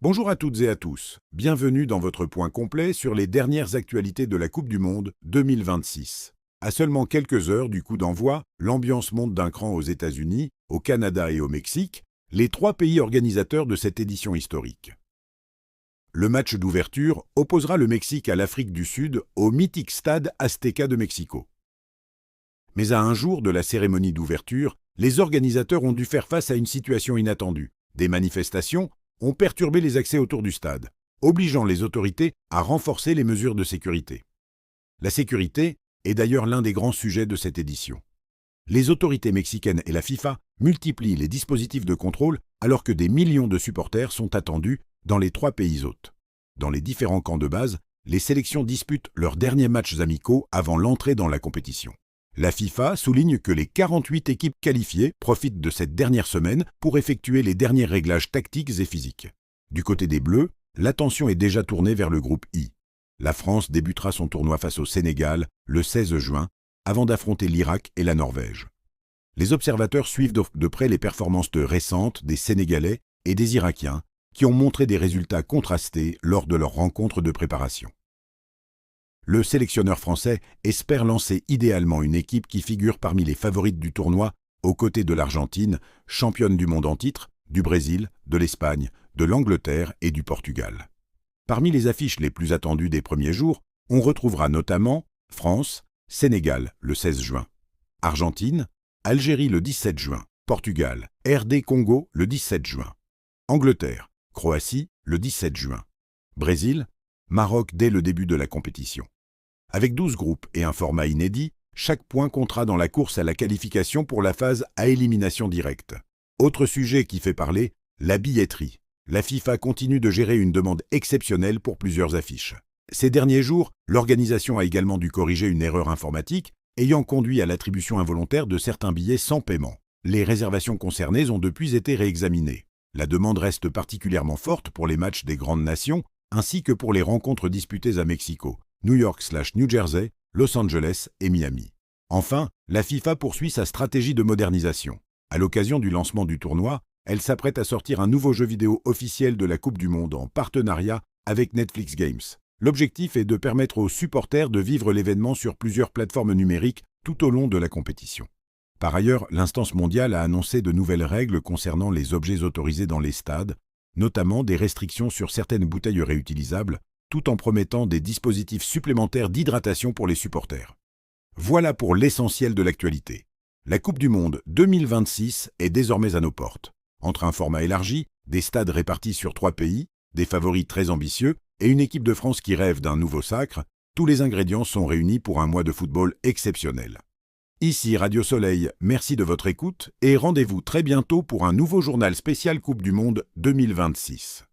Bonjour à toutes et à tous, bienvenue dans votre point complet sur les dernières actualités de la Coupe du Monde 2026. À seulement quelques heures du coup d'envoi, l'ambiance monte d'un cran aux États-Unis, au Canada et au Mexique, les trois pays organisateurs de cette édition historique. Le match d'ouverture opposera le Mexique à l'Afrique du Sud au mythique stade Azteca de Mexico. Mais à un jour de la cérémonie d'ouverture, les organisateurs ont dû faire face à une situation inattendue. Des manifestations ont perturbé les accès autour du stade, obligeant les autorités à renforcer les mesures de sécurité. La sécurité est d'ailleurs l'un des grands sujets de cette édition. Les autorités mexicaines et la FIFA multiplient les dispositifs de contrôle alors que des millions de supporters sont attendus dans les trois pays hôtes. Dans les différents camps de base, les sélections disputent leurs derniers matchs amicaux avant l'entrée dans la compétition. La FIFA souligne que les 48 équipes qualifiées profitent de cette dernière semaine pour effectuer les derniers réglages tactiques et physiques. Du côté des Bleus, l'attention est déjà tournée vers le groupe I. La France débutera son tournoi face au Sénégal le 16 juin, avant d'affronter l'Irak et la Norvège. Les observateurs suivent de près les performances récentes des Sénégalais et des Irakiens, qui ont montré des résultats contrastés lors de leurs rencontres de préparation. Le sélectionneur français espère lancer idéalement une équipe qui figure parmi les favorites du tournoi, aux côtés de l'Argentine, championne du monde en titre, du Brésil, de l'Espagne, de l'Angleterre et du Portugal. Parmi les affiches les plus attendues des premiers jours, on retrouvera notamment France, Sénégal le 16 juin, Argentine, Algérie le 17 juin, Portugal, RD Congo le 17 juin, Angleterre, Croatie le 17 juin, Brésil, Maroc dès le début de la compétition. Avec 12 groupes et un format inédit, chaque point comptera dans la course à la qualification pour la phase à élimination directe. Autre sujet qui fait parler, la billetterie. La FIFA continue de gérer une demande exceptionnelle pour plusieurs affiches. Ces derniers jours, l'organisation a également dû corriger une erreur informatique ayant conduit à l'attribution involontaire de certains billets sans paiement. Les réservations concernées ont depuis été réexaminées. La demande reste particulièrement forte pour les matchs des grandes nations ainsi que pour les rencontres disputées à Mexico, New York/New Jersey, Los Angeles et Miami. Enfin, la FIFA poursuit sa stratégie de modernisation. À l'occasion du lancement du tournoi, elle s'apprête à sortir un nouveau jeu vidéo officiel de la Coupe du Monde en partenariat avec Netflix Games. L'objectif est de permettre aux supporters de vivre l'événement sur plusieurs plateformes numériques tout au long de la compétition. Par ailleurs, l'instance mondiale a annoncé de nouvelles règles concernant les objets autorisés dans les stades, notamment des restrictions sur certaines bouteilles réutilisables, tout en promettant des dispositifs supplémentaires d'hydratation pour les supporters. Voilà pour l'essentiel de l'actualité. La Coupe du Monde 2026 est désormais à nos portes. Entre un format élargi, des stades répartis sur 3 pays, des favoris très ambitieux et une équipe de France qui rêve d'un nouveau sacre, tous les ingrédients sont réunis pour un mois de football exceptionnel. Ici Radio Soleil, merci de votre écoute et rendez-vous très bientôt pour un nouveau journal spécial Coupe du Monde 2026.